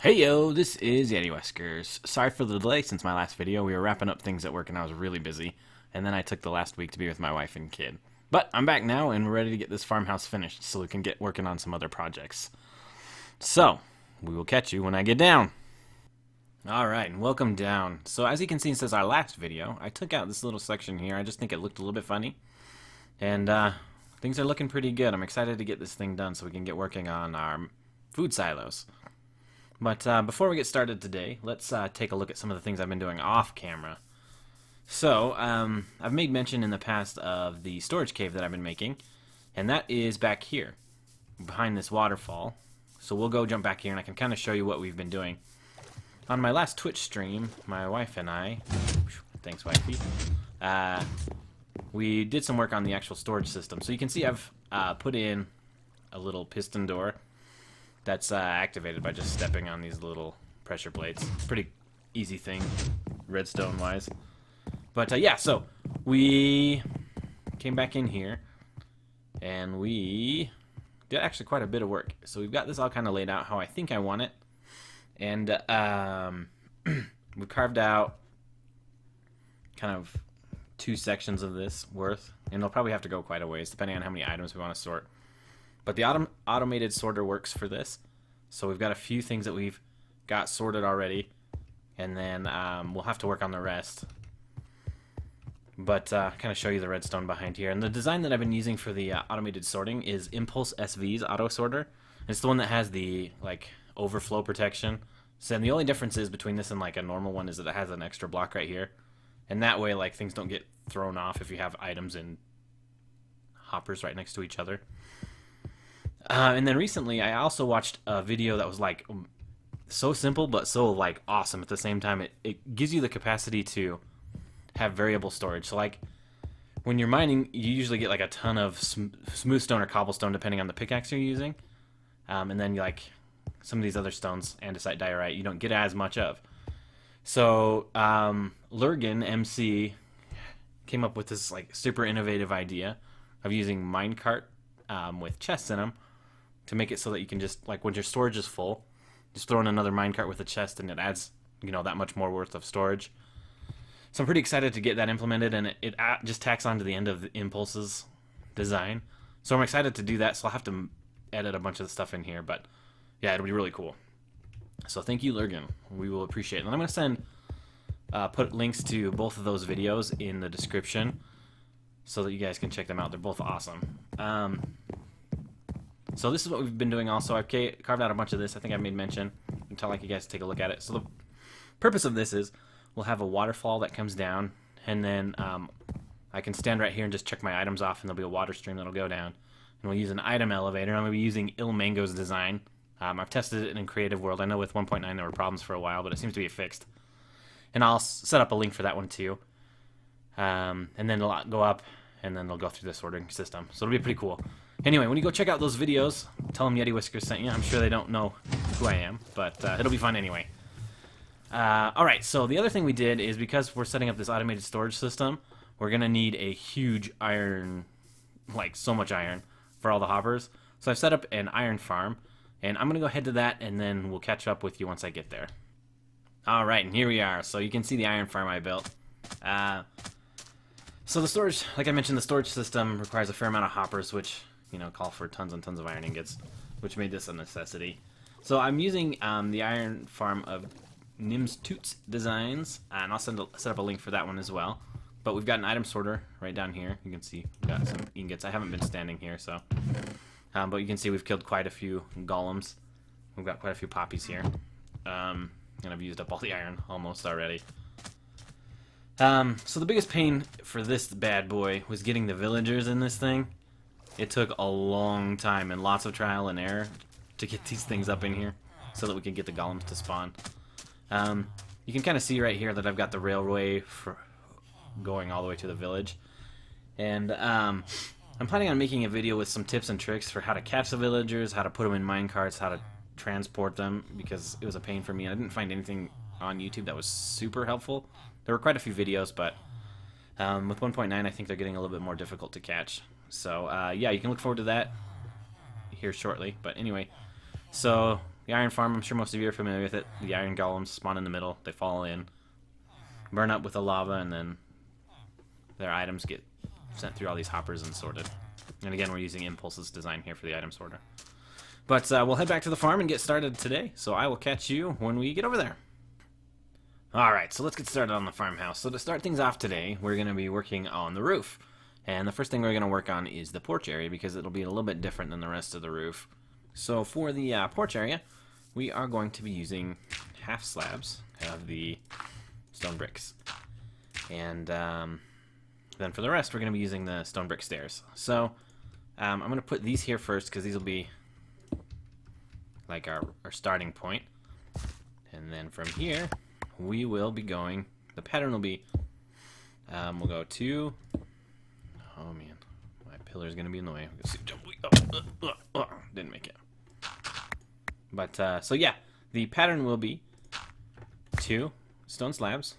Hey yo, this is YetiWhiskers. Sorry for the delay since my last video. We were wrapping up things at work and I was really busy. And then I took the last week to be with my wife and kid. But I'm back now and we're ready to get this farmhouse finished so we can get working on some other projects. So, we will catch you when I get down. Alright, and welcome down. So as you can see since our last video, I took out this little section here. I just think it looked a little bit funny. And things are looking pretty good. I'm excited to get this thing done so we can get working on our food silos. But before we get started today, let's take a look at some of the things I've been doing off camera. So, I've made mention in the past of the storage cave that I've been making, and that is back here, behind this waterfall. So we'll go jump back here and I can kind of show you what we've been doing. On my last Twitch stream, my wife and I, thanks wifey, we did some work on the actual storage system. So you can see I've put in a little piston door that's activated by just stepping on these little pressure plates. Pretty easy thing, redstone wise. But yeah, so we came back in here and we did actually quite a bit of work. So we've got this all kind of laid out how I think I want it. And we carved out kind of 2 sections of this worth. And they'll probably have to go quite a ways depending on how many items we want to sort. But the automated sorter works for this. So we've got a few things that we've got sorted already. And then we'll have to work on the rest. But kind of show you the redstone behind here. And the design that I've been using for the automated sorting is Impulse SV's auto sorter. It's the one that has the overflow protection. So and the only difference is between this and like a normal one is that it has an extra block right here. And that way things don't get thrown off if you have items in hoppers right next to each other. And then recently, I also watched a video that was so simple but so awesome at the same time. It gives you the capacity to have variable storage. So when you're mining, you usually get a ton of smooth stone or cobblestone depending on the pickaxe you're using. And then some of these other stones, andesite, diorite, you don't get as much of. So Lurgan MC came up with this super innovative idea of using minecart with chests in them. To make it so that you can just, when your storage is full, just throw in another minecart with a chest and it adds, that much more worth of storage. So I'm pretty excited to get that implemented, and it just tacks on to the end of the Impulse's design. So I'm excited to do that, so I'll have to edit a bunch of the stuff in here, but yeah, it'll be really cool. So thank you, Lurgan. We will appreciate it. And I'm going to put links to both of those videos in the description so that you guys can check them out. They're both awesome. So this is what we've been doing also. I've carved out a bunch of this. I think I made mention. I'd like you guys to take a look at it. So the purpose of this is we'll have a waterfall that comes down, and then I can stand right here and just check my items off, and there'll be a water stream that'll go down. And we'll use an item elevator. I'm going to be using Mango's design. I've tested it in Creative World. I know with 1.9 there were problems for a while, but it seems to be fixed. And I'll set up a link for that one too. And then it'll go up, and then they'll go through the sorting system. So it'll be pretty cool. Anyway, when you go check out those videos, tell them YetiWhiskers sent you. I'm sure they don't know who I am, but it'll be fun anyway. Alright, so the other thing we did is because we're setting up this automated storage system, we're going to need a huge iron, so much iron, for all the hoppers. So I've set up an iron farm, and I'm going to go head to that, and then we'll catch up with you once I get there. Alright, and here we are. So you can see the iron farm I built. So the storage, like I mentioned, the storage system requires a fair amount of hoppers, which call for tons and tons of iron ingots, which made this a necessity. So I'm using the iron farm of Nim's Toots Designs, and I'll set up a link for that one as well. But we've got an item sorter right down here. You can see we've got some ingots. I haven't been standing here, so. But you can see we've killed quite a few golems. We've got quite a few poppies here. And I've used up all the iron almost already. So the biggest pain for this bad boy was getting the villagers in this thing. It took a long time and lots of trial and error to get these things up in here so that we can get the golems to spawn. You can kind of see right here that I've got the railway going all the way to the village. And I'm planning on making a video with some tips and tricks for how to catch the villagers, how to put them in minecarts, how to transport them, because it was a pain for me. I didn't find anything on YouTube that was super helpful. There were quite a few videos, but with 1.9 I think they're getting a little bit more difficult to catch. So yeah, you can look forward to that here shortly. But anyway, so The iron farm, I'm sure most of you are familiar with it. The iron golems spawn in the middle, they fall in, burn up with the lava, and then their items get sent through all these hoppers and sorted. And again, we're using Impulse's design here for the item sorter. But we'll head back to the farm and get started today, so I will catch you when we get over there. Alright, so let's get started on the farmhouse. So to start things off today, we're going to be working on the roof. And the first thing we're going to work on is the porch area, because it'll be a little bit different than the rest of the roof. So for the porch area, we are going to be using half slabs of the stone bricks. And then for the rest, we're going to be using the stone brick stairs. So I'm going to put these here first, because these will be like our starting point. And then from here, we will be going, the pattern will be, we'll go 2, oh man, my pillar is going to be in the way. Didn't make it. But, so yeah, the pattern will be 2 stone slabs,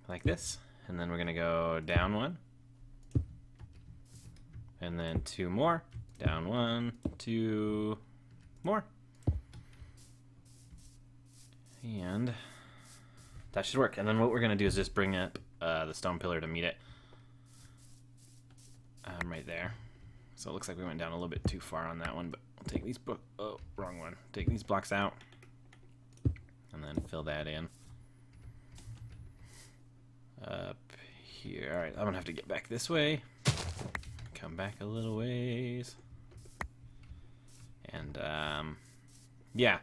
like this, and then we're going to go down 1, and then 2 more, down 1, 2 more, and that should work. And then what we're going to do is just bring up the stone pillar to meet it. Right there. So it looks like we went down a little bit too far on that one, but we'll take these wrong one. Take these blocks out and then fill that in. Up here. Alright, I'm going to have to get back this way. Come back a little ways. And, yeah.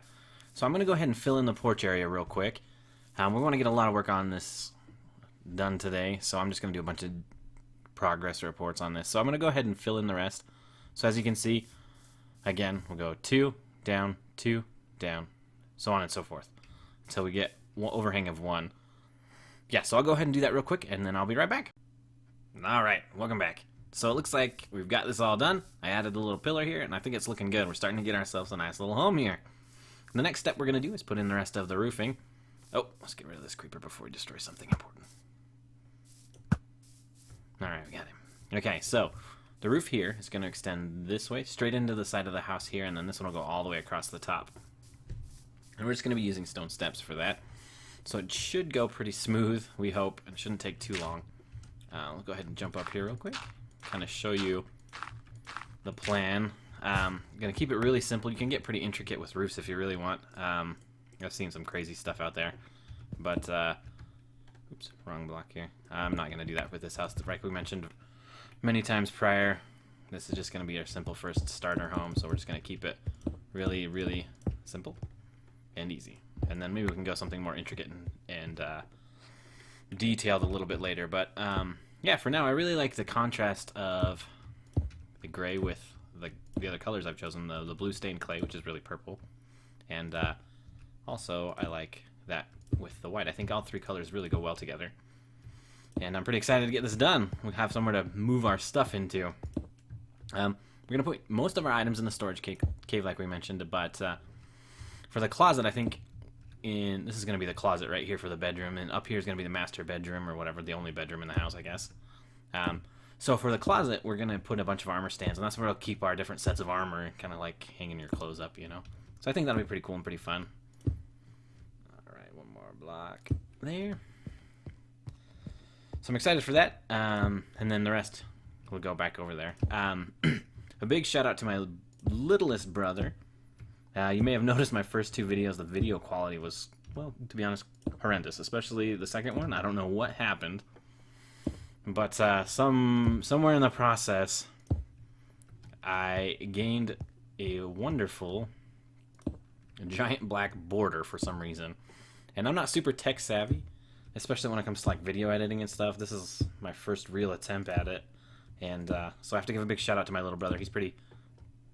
So I'm going to go ahead and fill in the porch area real quick. We want to get a lot of work on this done today, so I'm just going to do a bunch of progress reports on this. So I'm going to go ahead and fill in the rest. So as you can see, again, we'll go 2, down, 2, down, so on and so forth, until we get one overhang of 1. Yeah, so I'll go ahead and do that real quick, and then I'll be right back. Alright, welcome back. So it looks like we've got this all done. I added a little pillar here, and I think it's looking good. We're starting to get ourselves a nice little home here. The next step we're going to do is put in the rest of the roofing. Oh, let's get rid of this creeper before we destroy something important. Alright, we got him. Okay, so the roof here is going to extend this way, straight into the side of the house here, and then this one will go all the way across the top. And we're just going to be using stone steps for that. So it should go pretty smooth, we hope. It shouldn't take too long. I'll go ahead and jump up here real quick, kind of show you the plan. I'm going to keep it really simple. You can get pretty intricate with roofs if you really want. I've seen some crazy stuff out there, but oops, wrong block here. I'm not going to do that with this house. Like we mentioned many times prior, this is just going to be our simple first starter home, so we're just going to keep it really, really simple and easy. And then maybe we can go something more intricate and detailed a little bit later. But yeah, for now, I really like the contrast of the gray with the other colors I've chosen, the blue stained clay, which is really purple, and also I like that with the white. I think all 3 colors really go well together, and I'm pretty excited to get this done. We have somewhere to move our stuff into. We're gonna put most of our items in the storage cave like we mentioned, but for the closet, I think this is gonna be the closet right here for the bedroom, and up here is gonna be the master bedroom, or whatever, the only bedroom in the house, I guess. So for the closet, we're going to put a bunch of armor stands, and that's where we'll keep our different sets of armor, kind of like hanging your clothes up, you know. So I think that'll be pretty cool and pretty fun. Alright, one more block there. So I'm excited for that, and then the rest will go back over there. A big shout out to my littlest brother. You may have noticed my first 2 videos, the video quality was, well, to be honest, horrendous, especially the second one. I don't know what happened. But somewhere in the process, I gained a wonderful giant black border for some reason. And I'm not super tech savvy, especially when it comes to like video editing and stuff. This is my first real attempt at it. And so I have to give a big shout out to my little brother. He's pretty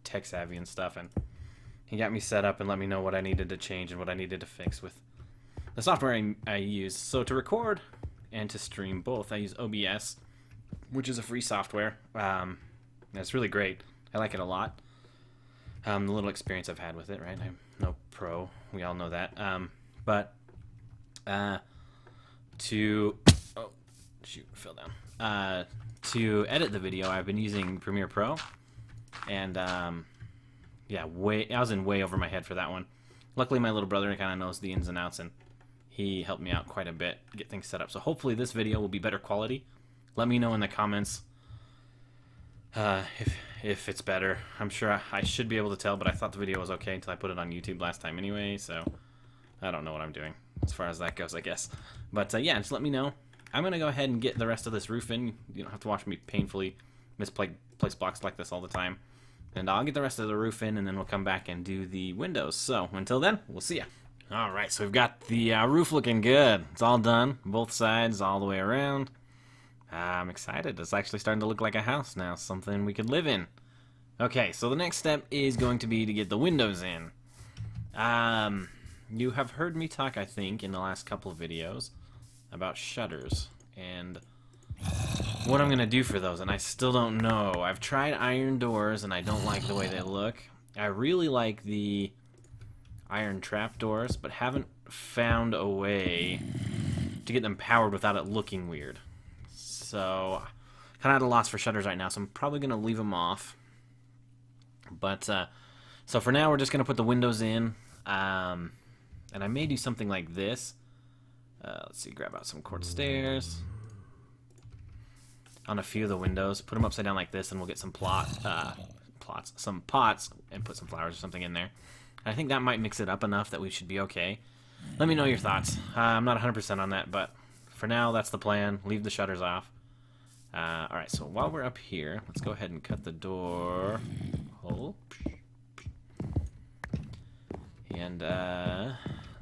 tech savvy and stuff. And he got me set up and let me know what I needed to change and what I needed to fix with the software I use. So to record and to stream both, I use OBS, which is a free software. It's really great. I like it a lot. The little experience I've had with it, right? I'm no pro. We all know that. But to... Oh, shoot, fell down. To edit the video, I've been using Premiere Pro. And, yeah, I was in way over my head for that one. Luckily, my little brother kind of knows the ins and outs, and he helped me out quite a bit to get things set up. So hopefully this video will be better quality. Let me know in the comments if it's better. I'm sure I should be able to tell, but I thought the video was okay until I put it on YouTube last time anyway, so I don't know what I'm doing as far as that goes, I guess. But yeah, just let me know. I'm going to go ahead and get the rest of this roof in. You don't have to watch me painfully misplace blocks like this all the time. And I'll get the rest of the roof in, and then we'll come back and do the windows. So until then, we'll see ya. Alright, so we've got the roof looking good. It's all done, both sides, all the way around. I'm excited. It's actually starting to look like a house now, something we could live in. Okay, so the next step is going to be to get the windows in. You have heard me talk, I think, in the last couple of videos about shutters and what I'm going to do for those, and I still don't know. I've tried iron doors, and I don't like the way they look. I really like the iron trap doors, but haven't found a way to get them powered without it looking weird. So, kind of at a loss for shutters right now, so I'm probably going to leave them off. But, so for now, we're just going to put the windows in, and I may do something like this. Let's see, grab out some quartz stairs on a few of the windows, put them upside down like this, and we'll get some some pots, and put some flowers or something in there. I think that might mix it up enough that we should be okay. Let me know your thoughts. I'm not 100% on that, but for now, that's the plan. Leave the shutters off. Alright, so while we're up here, let's go ahead and cut the door hole. And, let's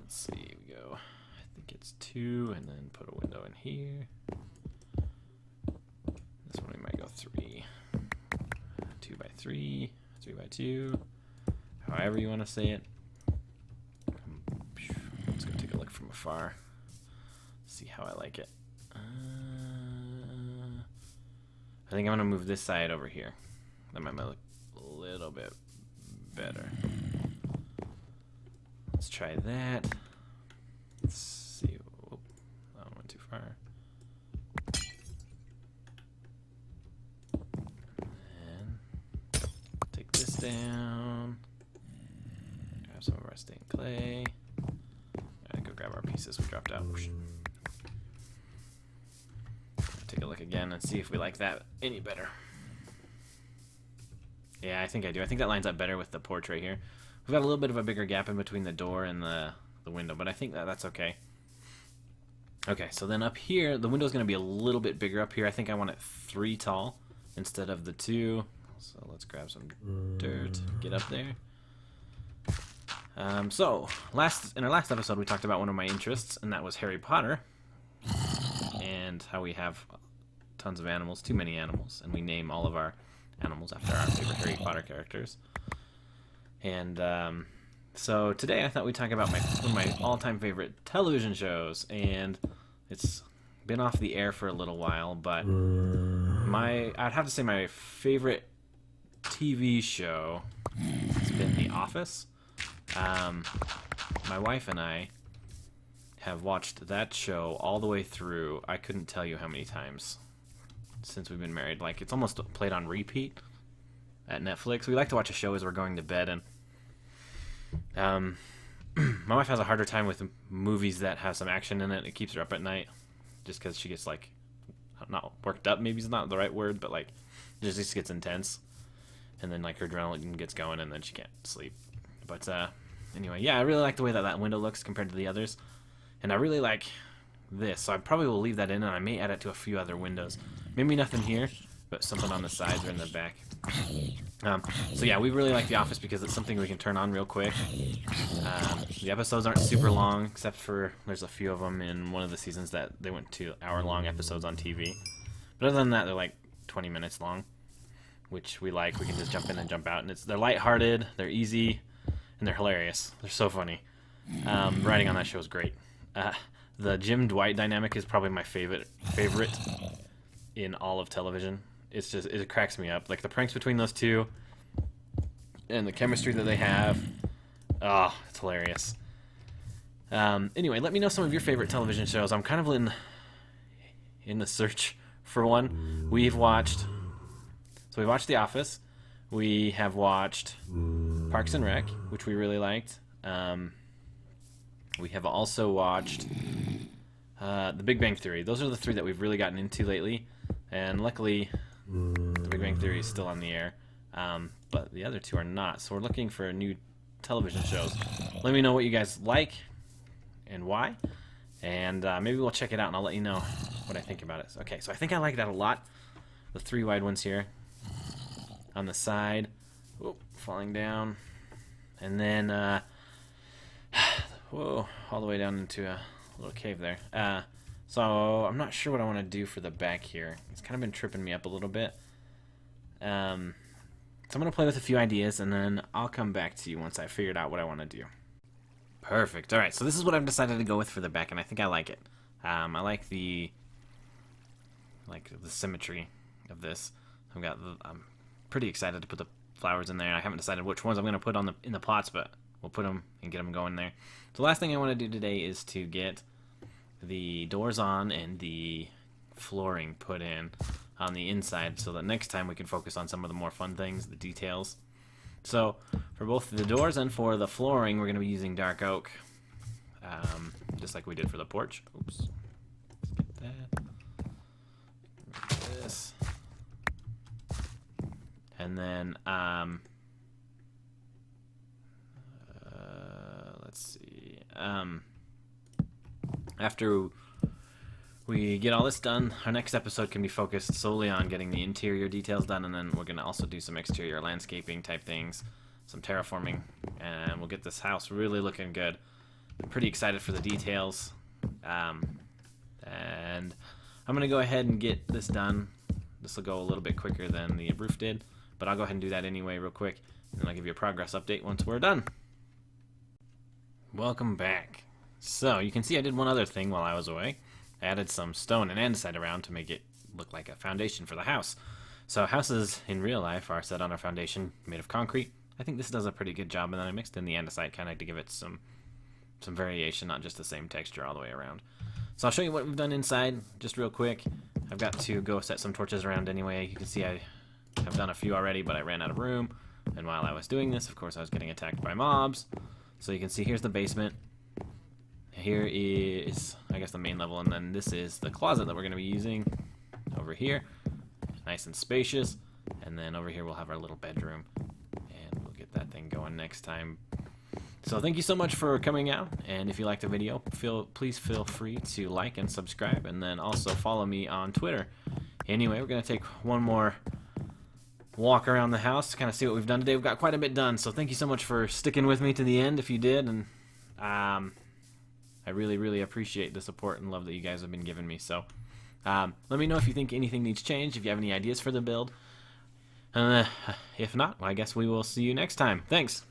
see, we go, I think it's 2, and then put a window in here. This one we might go 3. 2 by 3, 3 by 2, however you want to say it. Let's go take a look from afar, see how I like it. I think I'm going to move this side over here. That might look a little bit better. Let's try that. Let's see. Oh, that went too far. And take this down. Grab some of our stained clay. Go grab our pieces we dropped out. Take a look again and see if we like that any better. Yeah, I think I do. I think that lines up better with the porch right here. We've got a little bit of a bigger gap in between the door and the window, but I think that's okay. Okay, so then up here, the window's going to be a little bit bigger up here. I think I want it 3 tall instead of the 2. So let's grab some dirt, get up there. So, in our last episode, we talked about one of my interests, and that was Harry Potter, and how we have tons of animals, too many animals, and we name all of our animals after our favorite Harry Potter characters. And so today I thought we'd talk about one of my all-time favorite television shows, and it's been off the air for a little while, but I'd have to say my favorite TV show has been The Office. My wife and I have watched that show all the way through. I couldn't tell you how many times since we've been married. Like, it's almost played on repeat at Netflix. We like to watch a show as we're going to bed, and my wife has a harder time with movies that have some action in it. It keeps her up at night just because she gets, like, not worked up, maybe is not the right word, but, like, it just gets intense, and then, like, her adrenaline gets going, and then she can't sleep. But anyway, yeah, I really like the way that window looks compared to the others, and I really like this, so I probably will leave that in, and I may add it to a few other windows. Maybe nothing here, but something on the sides or in the back. So yeah, we really like The Office because it's something we can turn on real quick. The episodes aren't super long, except for there's a few of them in one of the seasons that they went to hour-long episodes on TV. But other than that, they're like 20 minutes long, which we like. We can just jump in and jump out, and they're lighthearted, they're easy, and they're hilarious. They're so funny. Writing on that show is great. The Jim Dwight dynamic is probably my favorite in all of television. It's just, it cracks me up. Like, the pranks between those two and the chemistry that they have. Oh, it's hilarious. Anyway, let me know some of your favorite television shows. I'm kind of in the search for one. We watched The Office. We have watched Parks and Rec, which we really liked. We have also watched The Big Bang Theory. Those are the three that we've really gotten into lately. And luckily, The Big Bang Theory is still on the air. But the other two are not. So we're looking for new television shows. Let me know what you guys like and why. And maybe we'll check it out and I'll let you know what I think about it. Okay, so I think I like that a lot. The three wide ones here on the side. Whoa, falling down. And then, whoa, all the way down into a little cave there. So I'm not sure what I want to do for the back here. It's kind of been tripping me up a little bit. So I'm going to play with a few ideas, and then I'll come back to you once I figured out what I want to do. Perfect. All right, so this is what I've decided to go with for the back, and I think I like it. I like the symmetry of this. I'm pretty excited to put the flowers in there. I haven't decided which ones I'm going to put in the pots, but we'll put them and get them going there. The last thing I want to do today is to get the doors on and the flooring put in on the inside so that next time we can focus on some of the more fun things, the details. So for both the doors and for the flooring, we're going to be using dark oak, just like we did for the porch. Oops. Let's get that. This. And then, let's see. After we get all this done, our next episode can be focused solely on getting the interior details done, and then we're going to also do some exterior landscaping type things, some terraforming, and we'll get this house really looking good. I'm pretty excited for the details, and I'm going to go ahead and get this done. This will go a little bit quicker than the roof did, but I'll go ahead and do that anyway real quick, and then I'll give you a progress update once we're done. Welcome back. So, you can see I did one other thing while I was away. I added some stone and andesite around to make it look like a foundation for the house. So houses in real life are set on a foundation made of concrete. I think this does a pretty good job, and then I mixed in the andesite kind of to give it some variation, not just the same texture all the way around. So I'll show you what we've done inside just real quick. I've got to go set some torches around anyway. You can see I have done a few already, but I ran out of room. And while I was doing this, of course, I was getting attacked by mobs. So you can see here's the basement. Here is, I guess, the main level, and then this is the closet that we're going to be using over here. Nice and spacious. And then over here we'll have our little bedroom, and we'll get that thing going next time. So thank you so much for coming out, and if you liked the video, please feel free to like and subscribe, and then also follow me on Twitter. Anyway, we're going to take one more walk around the house to kind of see what we've done today. We've got quite a bit done, so thank you so much for sticking with me to the end if you did, and I really, really appreciate the support and love that you guys have been giving me. So let me know if you think anything needs changed, if you have any ideas for the build. If not, well, I guess we will see you next time. Thanks.